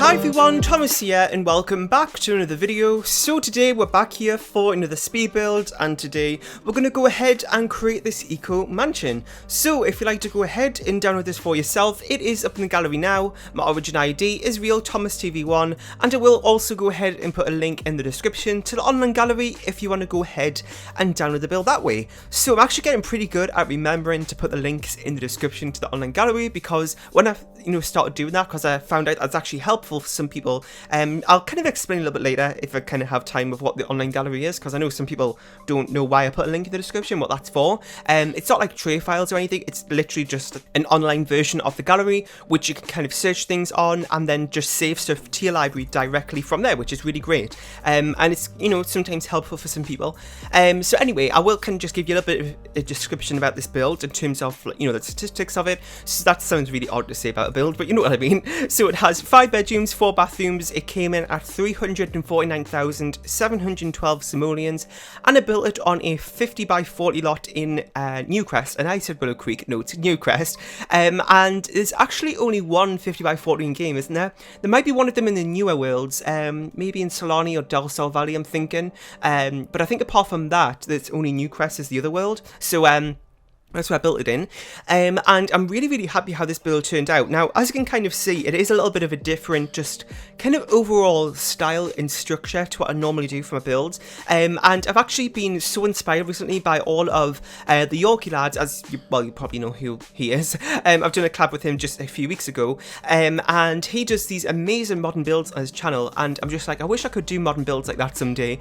Hi everyone, Thomas here and welcome back to another video. So today we're back here for another speed build, and today we're going to go ahead and create this eco mansion. So if you'd like to go ahead and download this for yourself, it is up in the gallery now. My origin ID is RealThomasTV1, and I will also go ahead and put a link in the description to the online gallery if you want to go ahead and download the build that way. So I'm actually getting pretty good at remembering to put the links in the description to the online gallery, because when I started doing that, because I found out that's actually helpful for some people. I'll kind of explain a little bit later if I kind of have time of what the online gallery is, because I know some people don't know why I put a link in the description, what that's for. It's not like tray files or anything, it's literally just an online version of the gallery which you can kind of search things on and then just save stuff to your library directly from there, which is really great. And it's sometimes helpful for some people. So anyway, I will kind of just give you a little bit of a description about this build in terms of the statistics of it. So that sounds really odd to say about a build, but you know what I mean. So it has 5 bedrooms, 4 bathrooms. It came in at 349,712 simoleons, and I built it on a 50 by 40 lot in Newcrest, and I said Willow Creek, no, it's Newcrest. And there's actually only one 50 by 40 in game, isn't there? There might be one of them in the newer worlds, maybe in Solani or Del Sol Valley, I'm thinking. But I think apart from that, there's only Newcrest is the other world. So that's where I built it in, and I'm really happy how this build turned out. Now, as you can kind of see, it is a little bit of a different, just kind of overall style and structure to what I normally do for my builds. And I've actually been so inspired recently by all of the Yorkie lads, as you probably know who he is. I've done a collab with him just a few weeks ago, and he does these amazing modern builds on his channel, and I'm just like, I wish I could do modern builds like that someday.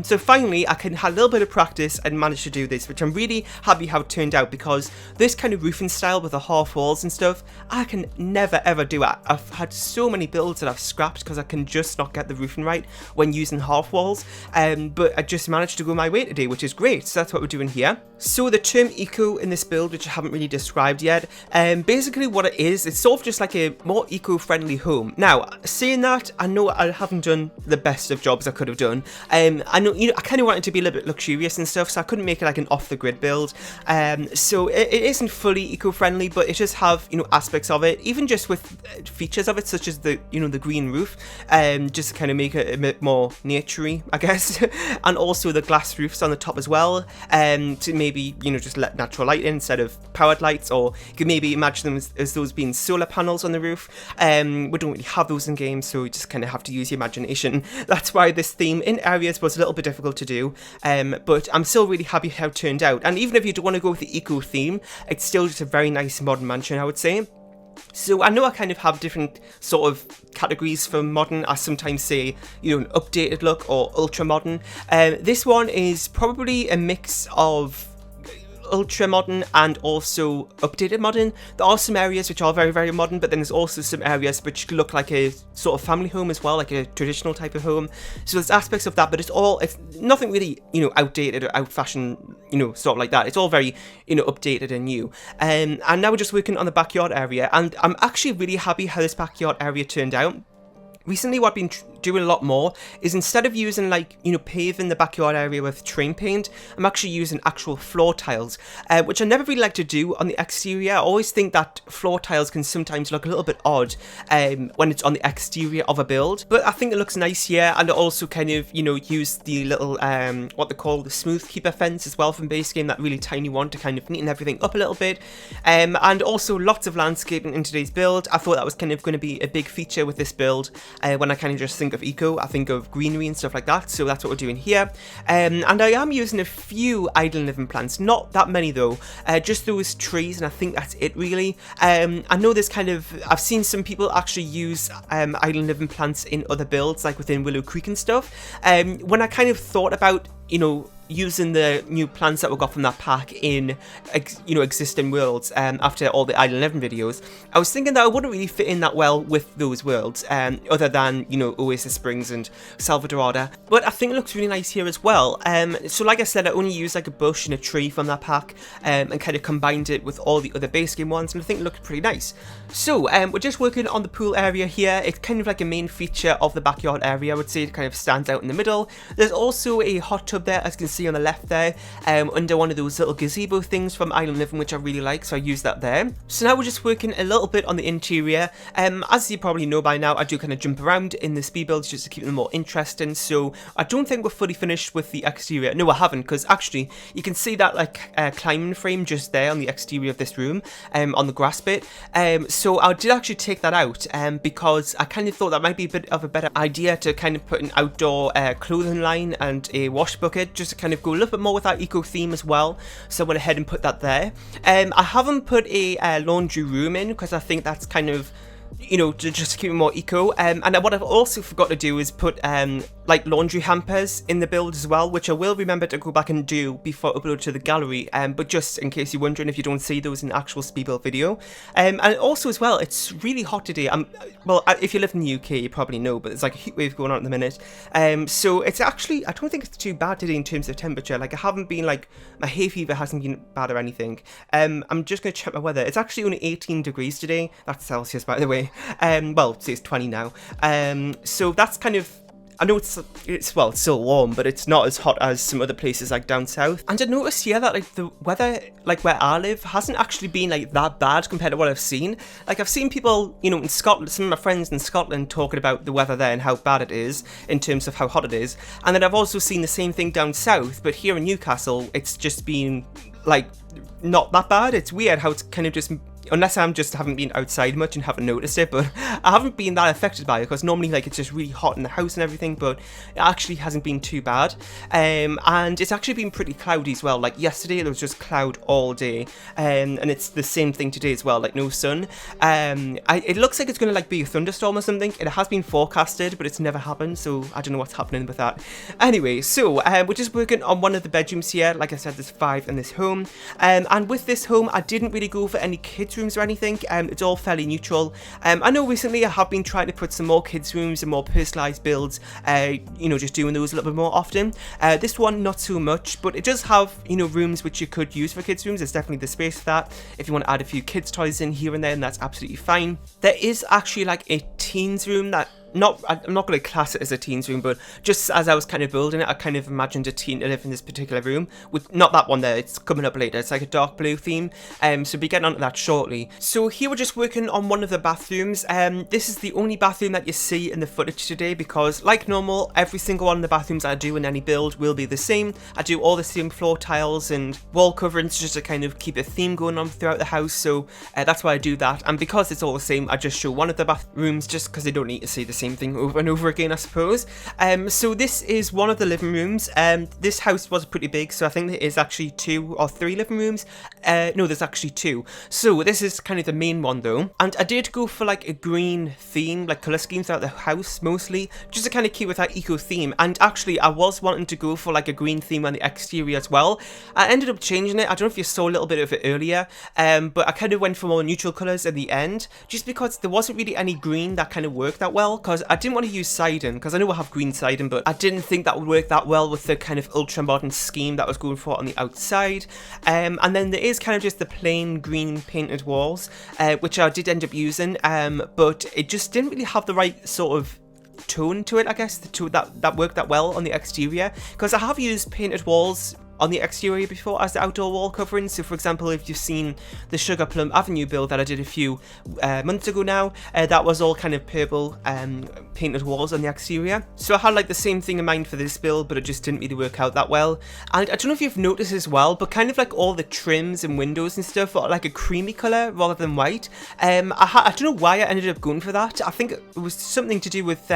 So finally, I can have a little bit of practice and manage to do this, which I'm really happy how it turned out, because this kind of roofing style with the half walls and stuff, I can never ever do it. I've had so many builds that I've scrapped because I can just not get the roofing right when using half walls, but I just managed to go my way today, which is great. So that's what we're doing here. So the term eco in this build, which I haven't really described yet, basically what it is, it's sort of just like a more eco-friendly home. Now, saying that, I know I haven't done the best of jobs I could have done. I know, I kind of wanted to be a little bit luxurious and stuff, so I couldn't make it like an off-the-grid build. So it isn't fully eco-friendly, but it does have aspects of it, even just with features of it, such as the the green roof, just to kind of make it a bit more naturey, I guess. And also the glass roofs on the top as well, to maybe just let natural light in instead of powered lights, or you could maybe imagine them as those being solar panels on the roof. We don't really have those in game, so you just kind of have to use your imagination. That's why this theme in areas was a little bit difficult to do, but I'm still really happy how it turned out. And even if you don't want to go with the eco theme, it's still just a very nice modern mansion, I would say. So I know I kind of have different sort of categories for modern. I sometimes say, an updated look or ultra modern. This one is probably a mix of ultra modern and also updated modern. There are some areas which are very modern, but then there's also some areas which look like a sort of family home as well, like a traditional type of home. So there's aspects of that, but it's nothing really outdated or out fashioned, sort of like that. It's all very updated and new. And now we're just working on the backyard area, and I'm actually really happy how this backyard area turned out. Recently, what I've been doing a lot more is, instead of using paving the backyard area with train paint, I'm actually using actual floor tiles, which I never really like to do on the exterior. I always think that floor tiles can sometimes look a little bit odd when it's on the exterior of a build, but I think it looks nice here. And I also kind of use the little what they call the smooth keeper fence as well from base game, that really tiny one, to kind of neaten everything up a little bit, and also lots of landscaping in today's build. I thought that was kind of going to be a big feature with this build. When I kind of just think of eco, I think of greenery and stuff like that, so that's what we're doing here. And I am using a few idle living plants, not that many though, just those trees, and I think that's it really. I know there's I've seen some people actually use idle living plants in other builds, like within Willow Creek and stuff. When I kind of thought about using the new plants that we got from that pack in existing worlds, after all the Idle 11 videos, I was thinking that I wouldn't really fit in that well with those worlds, other than Oasis Springs and Salvadorada, but I think it looks really nice here as well. So like I said, I only used like a bush and a tree from that pack, and kind of combined it with all the other base game ones, and I think it looked pretty nice. So we're just working on the pool area here. It's kind of like a main feature of the backyard area. I would say it kind of stands out in the middle. There's also a hot tub there, as you can see on the left there, under one of those little gazebo things from Island Living, which I really like, so I use that there. So now we're just working a little bit on the interior. As you probably know by now, I do kind of jump around in the speed builds just to keep them more interesting, so I don't think we're fully finished with the exterior. No, I haven't, because actually you can see that like climbing frame just there on the exterior of this room, on the grass bit. So I did actually take that out because I kind of thought that might be a bit of a better idea to kind of put an outdoor clothing line and a wash bucket, just to kind of go a little bit more with that eco theme as well. So I went ahead and put that there. I haven't put a laundry room in because I think that's kind of, you know, just to keep it more eco. And what I've also forgot to do is put like laundry hampers in the build as well, which I will remember to go back and do before I upload to the gallery. But just in case you're wondering if you don't see those in the actual speed build video. And also as well, it's really hot today. Well, if you live in the UK, you probably know, but there's like a heat wave going on at the minute. So it's actually, I don't think it's too bad today in terms of temperature. Like I haven't been like, my hay fever hasn't been bad or anything. I'm just going to check my weather. It's actually only 18 degrees today. That's Celsius, by the way. Well, it's 20 now. So that's kind of, I know it's still warm, but it's not as hot as some other places like down south. And I noticed here that like the weather, like where I live, hasn't actually been like that bad compared to what I've seen. Like I've seen people, you know, in Scotland, some of my friends in Scotland talking about the weather there and how bad it is in terms of how hot it is. And then I've also seen the same thing down south, but here in Newcastle, it's just been like not that bad. It's weird how it's kind of just, unless I'm just haven't been outside much and haven't noticed it, but I haven't been that affected by it because normally like it's just really hot in the house and everything, but it actually hasn't been too bad. And it's actually been pretty cloudy as well. Like yesterday there was just cloud all day, and it's the same thing today as well, like no sun. It looks like it's going to like be a thunderstorm or something. It has been forecasted, but it's never happened, so I don't know what's happening with that. Anyway, so we're just working on one of the bedrooms here. Like I said, there's 5 in this home, and with this home I didn't really go for any kids rooms or anything. It's all fairly neutral. I know recently I have been trying to put some more kids rooms and more personalized builds, you know, just doing those a little bit more often. This one not so much, but it does have, you know, rooms which you could use for kids rooms. There's definitely the space for that. If you want to add a few kids toys in here and there, then that's absolutely fine. There is actually like a teens room that I'm not going to class it as a teens room, but just as I was kind of building it, I kind of imagined a teen to live in this particular room. With not that one there, it's coming up later. It's like a dark blue theme, so we'll be getting onto that shortly. So here we're just working on one of the bathrooms. This is the only bathroom that you see in the footage today because, like normal, every single one of the bathrooms I do in any build will be the same. I do all the same floor tiles and wall coverings just to kind of keep a theme going on throughout the house, so that's why I do that. And because it's all the same, I just show one of the bathrooms just because they don't need to see the same thing over and over again, I suppose. So this is one of the living rooms. This house was pretty big, so I think there is actually 2 or 3 living rooms. No, there's actually 2. So this is kind of the main one though. And I did go for like a green theme, like colour scheme throughout the house mostly, just to kind of keep with that eco theme. And actually I was wanting to go for like a green theme on the exterior as well. I ended up changing it. I don't know if you saw a little bit of it earlier, but I kind of went for more neutral colours at the end, just because there wasn't really any green that kind of worked that well, because I didn't want to use siding, because I know I have green siding, but I didn't think that would work that well with the kind of ultra modern scheme that I was going for on the outside. And then there is kind of just the plain green painted walls, which I did end up using, but it just didn't really have the right sort of tone to it, I guess, that worked that well on the exterior, because I have used painted walls on the exterior before as the outdoor wall covering. So for example, if you've seen the Sugar Plum Avenue build that I did a few months ago now, that was all kind of purple painted walls on the exterior. So I had like the same thing in mind for this build, but it just didn't really work out that well. And I don't know if you've noticed as well, but kind of like all the trims and windows and stuff are like a creamy colour rather than white. I don't know why I ended up going for that. I think it was something to do with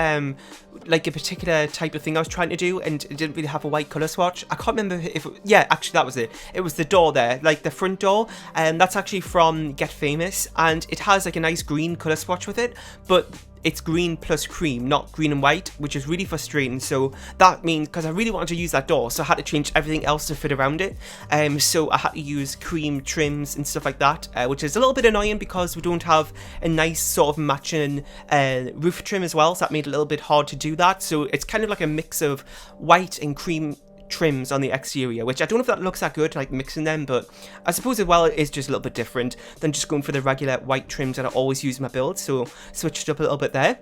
like a particular type of thing I was trying to do, and it didn't really have a white colour swatch. I can't remember if yeah, actually that was it. It was the door there, like the front door, and that's actually from Get Famous, and it has like a nice green colour swatch with it, but it's green plus cream, not green and white, which is really frustrating. So that means, because I really wanted to use that door, so I had to change everything else to fit around it. So I had to use cream trims and stuff like that, which is a little bit annoying because we don't have a nice sort of matching roof trim as well, so that made it a little bit hard to do that. So it's kind of like a mix of white and cream trims on the exterior, which I don't know if that looks that good, like mixing them, but I suppose as well it is just a little bit different than just going for the regular white trims that I always use in my build, so switched up a little bit there.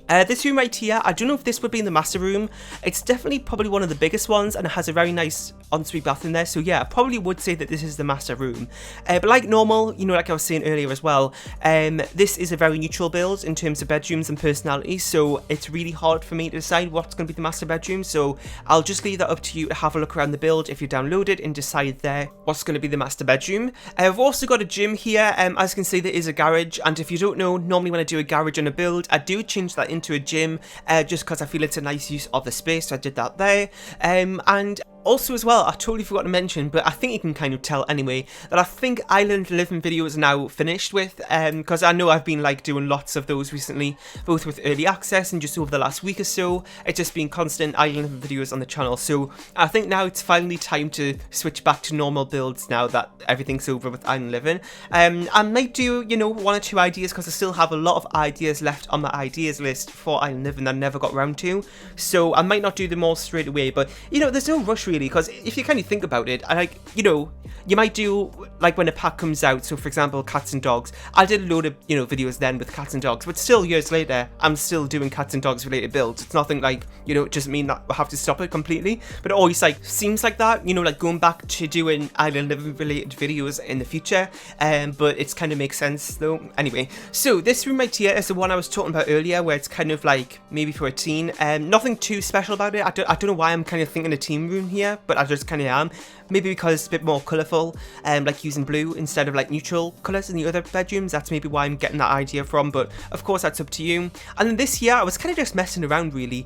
This room right here, I don't know if this would be in the master room. It's definitely probably one of the biggest ones, and it has a very nice ensuite bath in there. So yeah, I probably would say that this is the master room. But like normal, you know, like I was saying earlier as well, this is a very neutral build in terms of bedrooms and personality. So it's really hard for me to decide what's going to be the master bedroom. So I'll just leave that up to you to have a look around the build if you download it and decide there what's going to be the master bedroom. I've also got a gym here. As you can see, there is a garage. And if you don't know, normally when I do a garage on a build, I do change that into a gym just because I feel it's a nice use of the space, so I did that there. And also as well, I totally forgot to mention, but I think you can kind of tell anyway, that I think Island Living videos are now finished with, because I know I've been like doing lots of those recently, both with early access and just over the last week or so. It's just been constant Island Living videos on the channel, so I think now it's finally time to switch back to normal builds now that everything's over with Island Living. I might do, you know, 1 or 2 ideas, because I still have a lot of ideas left on my ideas list for Island Living that I never got around to, so I might not do them all straight away, but you know, there's no rush really, because if you kind of think about it, like, you know, you might do like when a pack comes out. So for example, cats and dogs, I did a load of, you know, videos then with cats and dogs, but still years later I'm still doing cats and dogs related builds. It's nothing like, you know, it doesn't mean that I have to stop it completely, but it always like seems like that, you know, like going back to doing Island Living related videos in the future. But it's kind of makes sense though. Anyway, so this room right here is the one I was talking about earlier, where it's kind of like maybe for a teen. Nothing too special about it. I don't know why I'm kind of thinking a teen room here, but I just kind of am. Maybe because it's a bit more colourful, like using blue instead of like neutral colours in the other bedrooms. That's maybe why I'm getting that idea from, but of course that's up to you. And then this year I was kind of just messing around really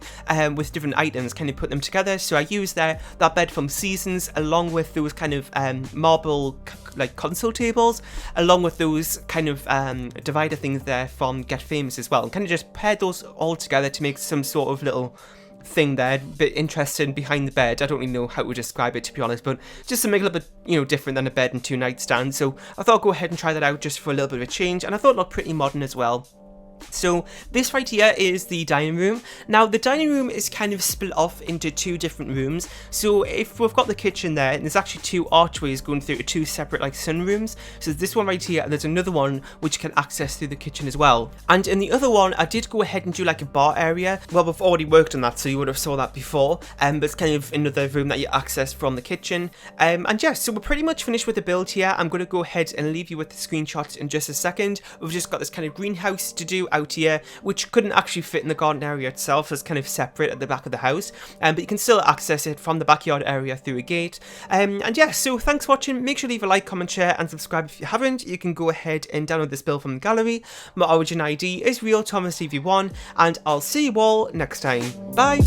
with different items, kind of put them together. So I used that bed from Seasons, along with those kind of marble like console tables, along with those kind of divider things there from Get Famous as well, and kind of just paired those all together to make some sort of little thing there, a bit interesting behind the bed. I don't really know how to describe it, to be honest, but just to make it a little bit, you know, different than a bed and 2 nightstands. So I thought I'd go ahead and try that out just for a little bit of a change, and I thought it looked pretty modern as well. So this right here is the dining room. Now the dining room is kind of split off into 2 different rooms. So if we've got the kitchen there, and there's actually 2 archways going through to 2 separate like sunrooms. So there's this one right here, and there's another one which you can access through the kitchen as well. And in the other one, I did go ahead and do like a bar area. Well, we've already worked on that, so you would have saw that before. But it's kind of another room that you access from the kitchen. And yeah, so we're pretty much finished with the build here. I'm going to go ahead and leave you with the screenshots in just a second. We've just got this kind of greenhouse to do out here, which couldn't actually fit in the garden area itself, so it's kind of separate at the back of the house, but you can still access it from the backyard area through a gate. And yeah, so thanks for watching. Make sure to leave a like, comment, share and subscribe if you haven't. You can go ahead and download this build from the gallery. My origin ID is Real Thomas TV1, and I'll see you all next time. Bye.